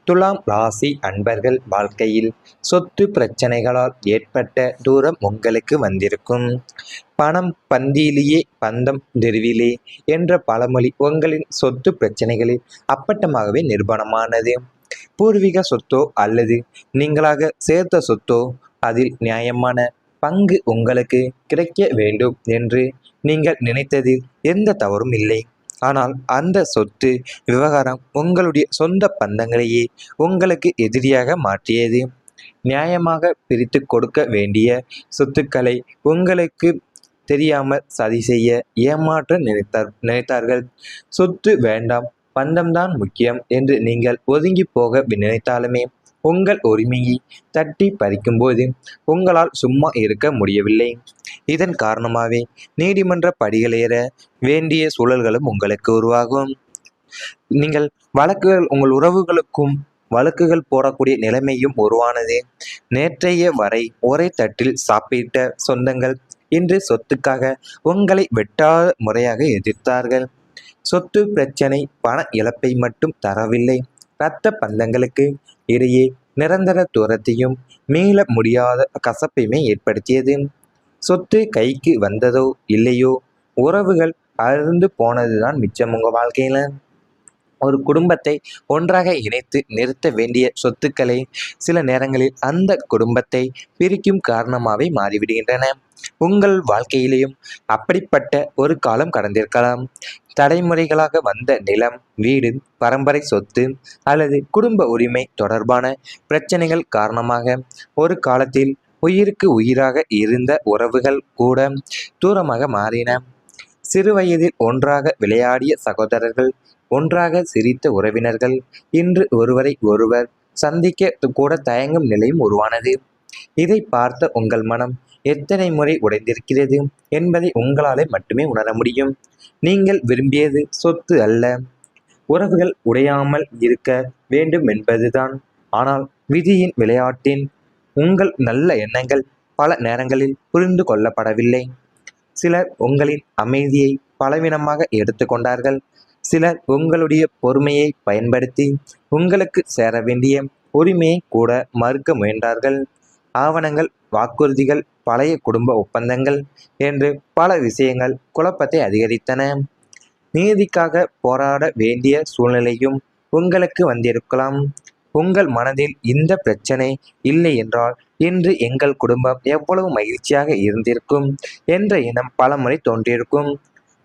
துலாம் ராசி அன்பர்கள் வாழ்க்கையில் சொத்து பிரச்சனைகளால் ஏற்பட்ட தூரம் உங்களுக்கு வந்திருக்கும். பணம் பந்தியிலேயே பந்தம் தெருவிலே என்ற பழமொழி உங்களின் சொத்து பிரச்சனைகளில் அப்பட்டமாகவே நிரூபணமானது. பூர்வீக சொத்தோ அல்லது நீங்களாக சேர்த்த சொத்தோ அதில் நியாயமான பங்கு உங்களுக்கு கிடைக்க வேண்டும் என்று நீங்கள் நினைத்ததில் எந்த தவறும் இல்லை. ஆனால் அந்த சொத்து விவகாரம் உங்களுடைய சொந்த பந்தங்களையே உங்களுக்கு எதிரியாக மாற்றியது. நியாயமாக பிரித்து கொடுக்க வேண்டிய சொத்துக்களை உங்களுக்கு தெரியாமல் சதி செய்ய ஏமாற்ற நினைத்தார்கள். சொத்து வேண்டாம், பந்தம்தான் முக்கியம் என்று நீங்கள் ஒதுங்கி போக நினைத்தாலுமே உங்கள் உரிமையை தட்டி பறிக்கும்போது உங்களால் சும்மா இருக்க முடியவில்லை. இதன் காரணமாகவே நீதிமன்ற படிகளேற வேண்டிய சூழல்களும் உங்களுக்கு உருவாகும். நீங்கள் உங்கள் உறவுகளுக்கும் வழக்குகள் போடக்கூடிய நிலைமையும் உருவானது. நேற்றைய வரை ஒரே தட்டில் சாப்பிட்ட சொந்தங்கள் இன்று சொத்துக்காக உங்களை வெட்டாத முறையாக எதிர்த்தார்கள். சொத்து பிரச்சனை பண இழப்பை மட்டும் தரவில்லை, இரத்த பந்தங்களுக்கு இடையே நிரந்தர தூரத்தையும் மீள முடியாத கசப்பையுமே ஏற்படுத்தியது. சொத்து கைக்கு வந்ததோ இல்லையோ, உறவுகள் அருந்து போனதுதான் மிச்சம். உங்க வாழ்க்கையில ஒரு குடும்பத்தை ஒன்றாக இணைத்து நிறுத்த வேண்டிய சொத்துக்களை சில நேரங்களில் அந்த குடும்பத்தை பிரிக்கும் காரணமாகவே மாறிவிடுகின்றன. உங்கள் வாழ்க்கையிலேயும் அப்படிப்பட்ட ஒரு காலம் கடந்திருக்கலாம். தலைமுறைகளாக வந்த நிலம், வீடு, பரம்பரை சொத்து அல்லது குடும்ப உரிமை தொடர்பான பிரச்சனைகள் காரணமாக ஒரு காலத்தில் உயிருக்கு உயிராக இருந்த உறவுகள் கூட தூரமாக மாறின. சிறுவயதில் ஒன்றாக விளையாடிய சகோதரர்கள், ஒன்றாக சிரித்த உறவினர்கள் இன்று ஒருவரை ஒருவர் சந்திக்க கூட தயங்கும் நிலையும் உருவானது. இதை பார்த்த உங்கள் மனம் எத்தனை முறை உடைந்திருக்கிறது என்பதை உங்களாலே மட்டுமே உணர முடியும். நீங்கள் விரும்பியது சொத்து அல்ல, உறவுகள் உடையாமல் இருக்க வேண்டும் என்பதுதான். ஆனால் விதியின் விளையாட்டின் உங்கள் நல்ல எண்ணங்கள் பல நேரங்களில் புரிந்து கொள்ளப்படவில்லை. சிலர் உங்களின் அமைதியை பலவீனமாக எடுத்துக்கொண்டார்கள். சிலர் உங்களுடைய பொறுமையை பயன்படுத்தி உங்களுக்கு சேர வேண்டிய உரிமையை கூட மறுக்க முயன்றார்கள். ஆவணங்கள், வாக்குறுதிகள், பழைய குடும்ப ஒப்பந்தங்கள் என்று பல விஷயங்கள் குழப்பத்தை அதிகரித்தன. நீதிக்காக போராட வேண்டிய சூழ்நிலையும் உங்களுக்கு வந்திருக்கலாம். உங்கள் மனதில் இந்த பிரச்சனை இல்லை என்றால் இன்று எங்கள் குடும்பம் எவ்வளவு மகிழ்ச்சியாக இருந்திருக்கும் என்ற எண்ணம் பலமுறை தோன்றியிருக்கும்.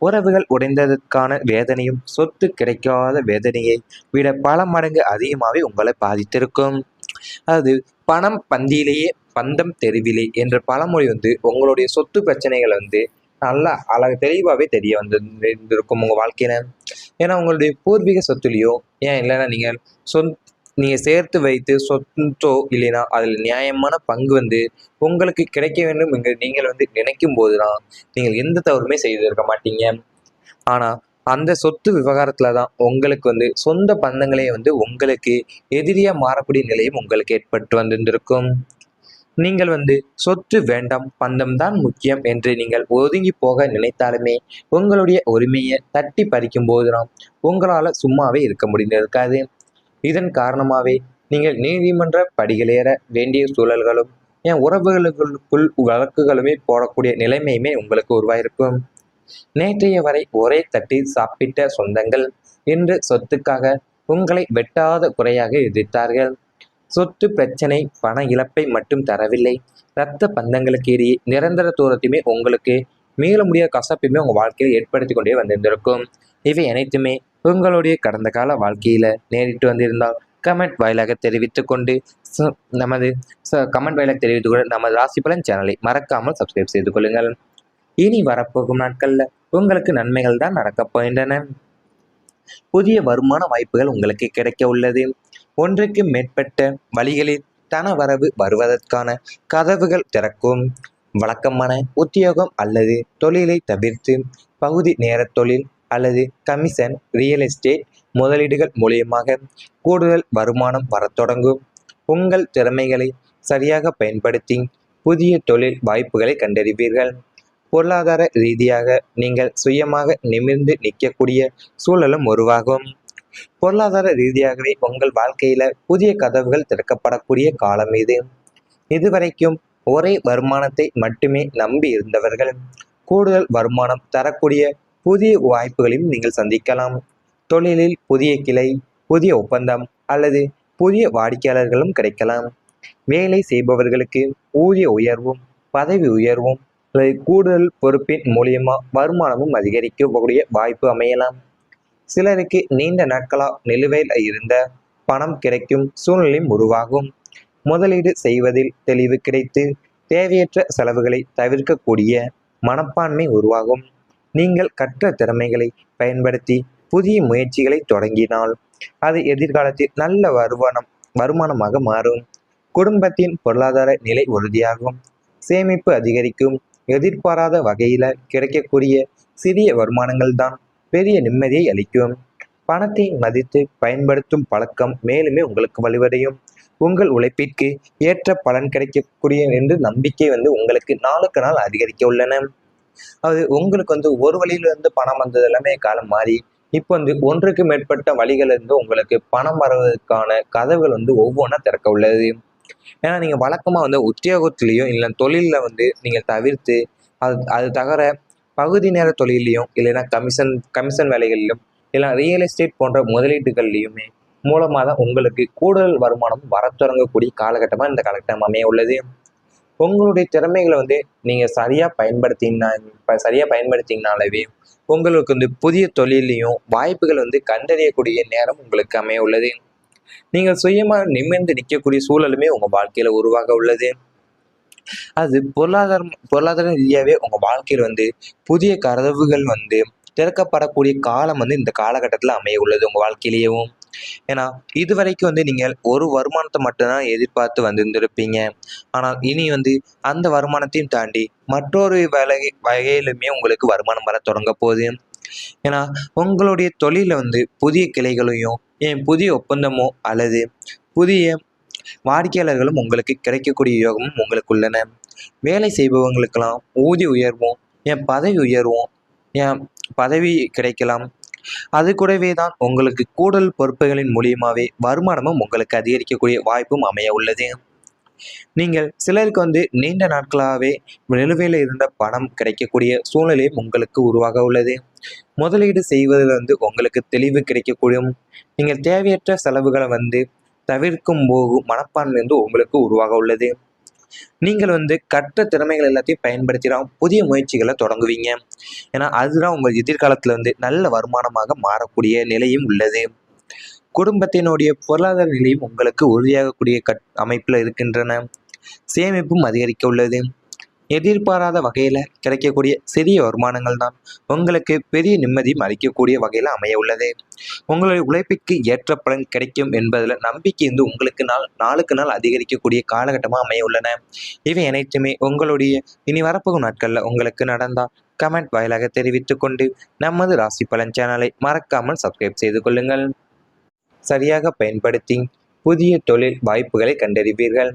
உறவுகள் உடைந்ததற்கான வேதனையும் சொத்து கிடைக்காத வேதனையை விட பல மடங்கு அதிகமாகவே உங்களை பாதித்திருக்கும். அதாவது பணம் பந்தியிலேயே பந்தம் தெருவிலே என்ற பழமொழி உங்களுடைய சொத்து பிரச்சனைகளை நல்லா தெளிவாகவே தெரிய இருந்திருக்கும் உங்கள் வாழ்க்கையில. ஏன்னா உங்களுடைய பூர்வீக சொத்துலேயோ ஏன் இல்லைன்னா நீங்கள் சேர்த்து வைத்து சொத்தோ இல்லைன்னா அதில் நியாயமான பங்கு உங்களுக்கு கிடைக்க வேண்டும் என்று நீங்கள் நினைக்கும் போது தான் நீங்கள் எந்த தவறுமே செய்திருக்க மாட்டீங்க. ஆனால் அந்த சொத்து விவகாரத்தில் தான் உங்களுக்கு சொந்த பந்தங்களே உங்களுக்கு எதிரியாக மாறக்கூடிய நிலையும் உங்களுக்கு ஏற்பட்டு வந்திருந்திருக்கும். நீங்கள் சொத்து வேண்டாம், பந்தம் தான் முக்கியம் என்று நீங்கள் ஒதுங்கி போக நினைத்தாலுமே உங்களுடைய உரிமையை தட்டி பறிக்கும் போதுதான் உங்களால் சும்மாவே இருக்க முடிந்திருக்காது. இதன் காரணமாகவே நீங்கள் நீதிமன்ற படிகளேற வேண்டிய சூழல்களும் என் உறவுகளுக்குள் வழக்குகளுமே போடக்கூடிய நிலைமையுமே உங்களுக்கு உருவாயிருக்கும். நேற்றைய வரை ஒரே தட்டில் சாப்பிட்ட சொந்தங்கள் இன்று சொத்துக்காக உங்களை வெட்டாத குறையாக எதிர்த்தார்கள். சொத்து பிரச்சனை பண இழப்பை மட்டும் தரவில்லை, இரத்த பந்தங்களுக்கு இடையே நிரந்தர தூரத்தையுமே உங்களுக்கு மீள முடியாத கசப்பையுமே உங்கள் வாழ்க்கையில் ஏற்படுத்தி கொண்டே வந்திருந்திருக்கும். இவை அனைத்துமே உங்களுடைய கடந்த கால வாழ்க்கையில் நேரிட்டு வந்திருந்தால் கமெண்ட் வாயிலாக தெரிவித்து கொண்டு நமது ராசி பலன் சேனலை மறக்காமல் சப்ஸ்கிரைப் செய்து கொள்ளுங்கள். இனி வரப்போகும் நாட்களில் உங்களுக்கு நன்மைகள் தான் நடக்கப் போகின்றன. புதிய வருமான வாய்ப்புகள் உங்களுக்கு கிடைக்க உள்ளது. ஒன்றுக்கு மேற்பட்ட வழிகளில் தன வரவு வருவதற்கான கதவுகள் திறக்கும். வழக்கமான உத்தியோகம் அல்லது தொழிலை தவிர்த்து பகுதி நேர தொழில் அல்லது கமிஷன், ரியல் எஸ்டேட் முதலீடுகள் மூலியமாக கூடுதல் வருமானம் வரத் தொடங்கும். உங்கள் திறமைகளை சரியாக பயன்படுத்தி புதிய தொழில் வாய்ப்புகளை கண்டறிவீர்கள். பொருளாதார ரீதியாக நீங்கள் சுயமாக நிமிர்ந்து நிற்கக்கூடிய சூழலும் உருவாகும். பொருளாதார ரீதியாகவே உங்கள் வாழ்க்கையில புதிய கதவுகள் திறக்கப்படக்கூடிய காலம் இது. இதுவரைக்கும் ஒரே வருமானத்தை மட்டுமே நம்பி இருந்தவர்கள் கூடுதல் வருமானம் தரக்கூடிய புதிய வாய்ப்புகளையும் நீங்கள் சந்திக்கலாம். தொழிலில் புதிய கிளை, புதிய ஒப்பந்தம் அல்லது புதிய வாடிக்கையாளர்களும் கிடைக்கலாம். வேலை செய்பவர்களுக்கு ஊதிய உயர்வும், பதவி உயர்வும் அல்லது கூடுதல் பொறுப்பின் மூலியமா வருமானமும் அதிகரிக்கக்கூடிய வாய்ப்பு அமையலாம். சிலருக்கு நீண்ட நாட்களா நிலுவையில் இருந்த பணம் கிடைக்கும் சூழ்நிலையும் உருவாகும். முதலீடு செய்வதில் தெளிவு கிடைத்து தேவையற்ற செலவுகளை தவிர்க்கக்கூடிய மனப்பான்மை உருவாகும். நீங்கள் கற்ற திறமைகளை பயன்படுத்தி புதிய முயற்சிகளை தொடங்கினால் அது எதிர்காலத்தில் நல்ல வருமானமாக மாறும். குடும்பத்தின் பொருளாதார நிலை உறுதியாகும். சேமிப்பு அதிகரிக்கும். எதிர்பாராத வகையில கிடைக்கக்கூடிய சிறிய வருமானங்கள் தான் பெரிய நிம்மதியை அளிக்கும். பணத்தை மதித்து பயன்படுத்தும் பழக்கம் மேலுமே உங்களுக்கு வலுவடையும். உங்கள் உழைப்பிற்கு ஏற்ற பலன் கிடைக்கக்கூடிய என்று நம்பிக்கை உங்களுக்கு நாளுக்கு நாள் அதிகரிக்க உள்ளன. அது உங்களுக்கு ஒரு வழியிலிருந்து பணம் வந்தது எல்லாமே காலம் மாறி இப்போ ஒன்றுக்கு மேற்பட்ட வழிகள் உங்களுக்கு பணம் வருவதற்கான கதவுகள் ஒவ்வொன்றா திறக்க உள்ளது. ஏன்னா நீங்க வழக்கமா உத்தியோகத்திலையும் இல்லை தொழில்ல நீங்க தவிர்த்து அது அது தவிர பகுதி நேர தொழிலையும் இல்லைன்னா கமிஷன் கமிஷன் வேலைகளிலும் இல்லை ரியல் எஸ்டேட் போன்ற முதலீட்டுகள்லையுமே மூலமாக தான் உங்களுக்கு கூடுதல் வருமானம் வர தொடங்கக்கூடிய காலகட்டமாக இந்த காலகட்டம் அமைய உள்ளது. உங்களுடைய திறமைகளை நீங்கள் சரியாக பயன்படுத்திங்கனாலவே உங்களுக்கு புதிய தொழிலையும் வாய்ப்புகள் கண்டறியக்கூடிய நேரம் உங்களுக்கு அமைய உள்ளது. நீங்கள் சுயமாக நிமிர்ந்து நிற்கக்கூடிய சூழலுமே உங்கள் வாழ்க்கையில் உருவாக உள்ளது. அது பொருளாதார ரீதியாகவே உங்கள் வாழ்க்கையில் புதிய கதவுகள் திறக்கப்படக்கூடிய காலம் இந்த காலகட்டத்தில் அமைய உள்ளது உங்கள் வாழ்க்கையிலேயும். ஏன்னா இதுவரைக்கும் நீங்கள் ஒரு வருமானத்தை மட்டும்தான் எதிர்பார்த்து வந்திருந்திருப்பீங்க. ஆனால் இனி அந்த வருமானத்தையும் தாண்டி மற்றொரு வகையிலுமே உங்களுக்கு வருமானம் வர தொடங்க போகுது. ஏன்னா உங்களுடைய தொழில புதிய கிளைகளையும் புதிய ஒப்பந்தமோ அல்லது புதிய வாடிக்கையாளர்களும் உங்களுக்கு கிடைக்கக்கூடிய யோகமும் உங்களுக்கு உள்ளன. வேலை செய்பவங்களுக்கெல்லாம் ஊதிய உயர்வும் பதவி உயர்வும் பதவி கிடைக்கலாம். அது கூடவே தான் உங்களுக்கு கூடுதல் பொறுப்புகளின் மூலியமாவே வருமானமும் உங்களுக்கு அதிகரிக்கக்கூடிய வாய்ப்பும் அமைய உள்ளது. நீங்கள் சிலருக்கு நீண்ட நாட்களாகவே நிலுவையில் இருந்த பணம் கிடைக்கக்கூடிய சூழ்நிலையும் உங்களுக்கு உருவாக உள்ளது. முதலீடு செய்வதில் உங்களுக்கு தெளிவு கிடைக்கக்கூடும். நீங்கள் தேவையற்ற செலவுகளை தவிர்க்கும் போது மனப்பான்மை உங்களுக்கு உருவாக உள்ளது. நீங்கள் கற்ற திறமைகள் எல்லாத்தையும் பயன்படுத்திதான் புதிய முயற்சிகளை தொடங்குவீங்க. ஏன்னா அதுதான் உங்கள் எதிர்காலத்தில் நல்ல வருமானமாக மாறக்கூடிய நிலையும் உள்ளது. குடும்பத்தினுடைய பொருளாதார நிலையும் உங்களுக்கு உறுதியாகக்கூடிய அமைப்பில் இருக்கின்றன. சேமிப்பும் அதிகரிக்க உள்ளது. எதிர்பாராத வகையில் கிடைக்கக்கூடிய சிறிய வருமானங்கள் தான் உங்களுக்கு பெரிய நிம்மதியும் அளிக்கக்கூடிய வகையில் அமைய உள்ளது. உங்களுடைய உழைப்பிற்கு ஏற்ற பலன் கிடைக்கும் என்பதில் நம்பிக்கை உங்களுக்கு நாளுக்கு நாள் அதிகரிக்கக்கூடிய காலகட்டமாக அமைய உள்ளன. இவை அனைத்துமே உங்களுடைய இனி வரப்போகும் நாட்களில் உங்களுக்கு நடந்தால் கமெண்ட் வாயிலாக தெரிவித்துக் கொண்டு நமது ராசி பலன் சேனலை மறக்காமல் சப்ஸ்கிரைப் செய்து கொள்ளுங்கள். சரியாக பயன்படுத்தி புதிய தொழில் வாய்ப்புகளை கண்டறிவீர்கள்.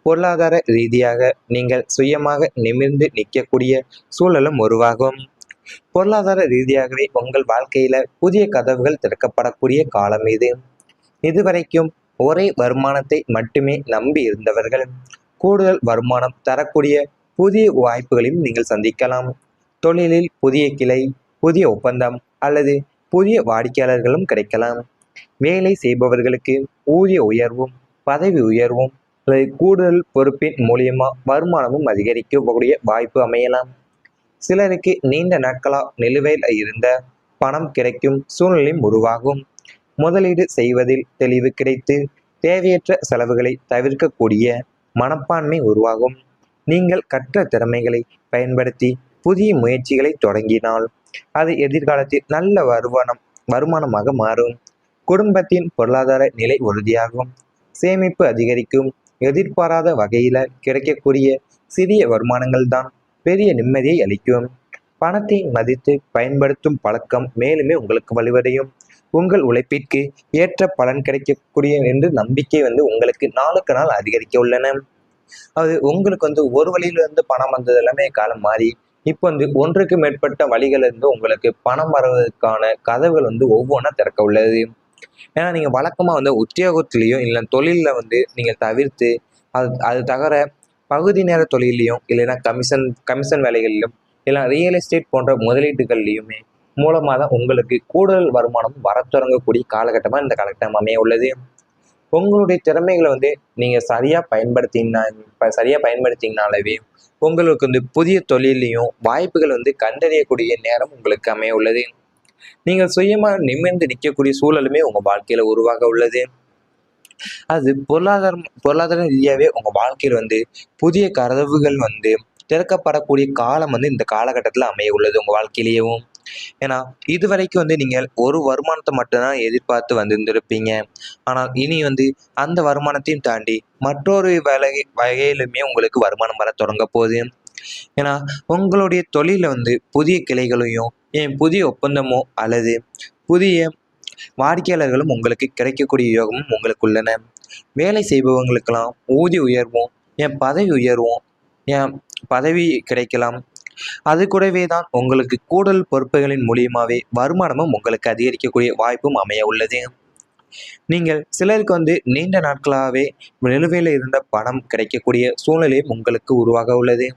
பொருளாதார ரீதியாக நீங்கள் சுயமாக நிமிர்ந்து நிற்கக்கூடிய சூழலும் உருவாகும். பொருளாதார ரீதியாகவே உங்கள் வாழ்க்கையில புதிய கதவுகள் திறக்கப்படக்கூடிய காலம் இது. இதுவரைக்கும் ஒரே வருமானத்தை மட்டுமே நம்பி இருந்தவர்கள் கூடுதல் வருமானம் தரக்கூடிய புதிய வாய்ப்புகளையும் நீங்கள் சந்திக்கலாம். தொழிலில் புதிய கிளை, புதிய ஒப்பந்தம் அல்லது புதிய வாடிக்கையாளர்களும் கிடைக்கலாம். வேலை செய்பவர்களுக்கு ஊதிய உயர்வும், பதவி உயர்வும் அல்லது கூடுதல் பொறுப்பின் மூலியமா வருமானமும் அதிகரிக்கக்கூடிய வாய்ப்பு அமையலாம். சிலருக்கு நீண்ட நாட்களா நிலுவையில் இருந்த பணம் கிடைக்கும் சூழ்நிலையும் உருவாகும். முதலீடு செய்வதில் தெளிவு கிடைத்து தேவையற்ற செலவுகளை தவிர்க்கக்கூடிய மனப்பான்மை உருவாகும். நீங்கள் கற்ற திறமைகளை பயன்படுத்தி புதிய முயற்சிகளை தொடங்கினால் அது எதிர்காலத்தில் நல்ல வருமானமாக மாறும். குடும்பத்தின் பொருளாதார நிலை உறுதியாகும். சேமிப்பு அதிகரிக்கும். எதிர்பாராத வகையில கிடைக்கக்கூடிய சிறிய வருமானங்கள் தான் பெரிய நிம்மதியை அளிக்கும். பணத்தை மதித்து பயன்படுத்தும் பழக்கம் மேலுமே உங்களுக்கு வலுவடையும். உங்கள் உழைப்பிற்கு ஏற்ற பலன் கிடைக்கக்கூடிய என்று நம்பிக்கை உங்களுக்கு நாளுக்கு நாள் அதிகரிக்க உள்ளன. அது உங்களுக்கு ஒரு வழியிலிருந்து பணம் வந்தது எல்லாமே காலம் மாறி இப்போ ஒன்றுக்கு மேற்பட்ட வழிகள் உங்களுக்கு பணம் வருவதற்கான கதவுகள் ஒவ்வொன்றா திறக்க உள்ளது. ஏன்னா நீங்கள் வழக்கமாக வந்து உத்தியோகத்திலேயோ இல்லை தொழிலில் வந்து நீங்கள் தவிர்த்து அது அது தவிர பகுதி நேர தொழிலையும் இல்லைன்னா கமிஷன் கமிஷன் வேலைகளிலும் இல்லை ரியல் எஸ்டேட் போன்ற முதலீட்டுகள்லையுமே மூலமாக தான் உங்களுக்கு கூடுதல் வருமானம் வரத் தொடங்கக்கூடிய காலகட்டமாக இந்த காலகட்டம் அமைய உள்ளது. உங்களுடைய திறமைகளை வந்து நீங்கள் சரியாக பயன்படுத்திங்கனாலவே உங்களுக்கு வந்து புதிய தொழிலையும் வாய்ப்புகள் வந்து கண்டறியக்கூடிய நேரம் உங்களுக்கு அமைய உள்ளது. நீங்கள் சுயமாக நிமிர்ந்து நிற்கக்கூடிய சூழலுமே உங்கள் வாழ்க்கையில் உருவாக உள்ளது. அது பொருளாதார ரீதியாகவே உங்கள் வாழ்க்கையில் வந்து புதிய கதவுகள் வந்து திறக்கப்படக்கூடிய காலம் வந்து இந்த காலகட்டத்தில் அமைய உள்ளது உங்கள் வாழ்க்கையிலேயும். ஏன்னா இதுவரைக்கும் வந்து நீங்கள் ஒரு வருமானத்தை மட்டும்தான் எதிர்பார்த்து வந்திருந்திருப்பீங்க. ஆனால் இனி வந்து அந்த வருமானத்தையும் தாண்டி மற்றொரு வகையிலுமே உங்களுக்கு வருமானம் வர தொடங்க போகுது. ஏன்னா உங்களுடைய தொழிலில் வந்து புதிய கிளைகளையும் புதிய ஒப்பந்தமோ அல்லது புதிய வாடிக்கையாளர்களும் உங்களுக்கு கிடைக்கக்கூடிய யோகமும் உங்களுக்கு உள்ளன. வேலை செய்பவங்களுக்கெல்லாம் ஊதிய உயர்வும் பதவி உயர்வும் பதவி கிடைக்கலாம். அது கூடவே தான் உங்களுக்கு கூடுதல் பொறுப்புகளின் மூலியமாகவே வருமானமும் உங்களுக்கு அதிகரிக்கக்கூடிய வாய்ப்பும் அமைய உள்ளது. நீங்கள் சிலருக்கு வந்து நீண்ட நாட்களாகவே நிலுவையில் இருந்த பணம் கிடைக்கக்கூடிய சூழ்நிலையும் உங்களுக்கு உருவாக உள்ளது.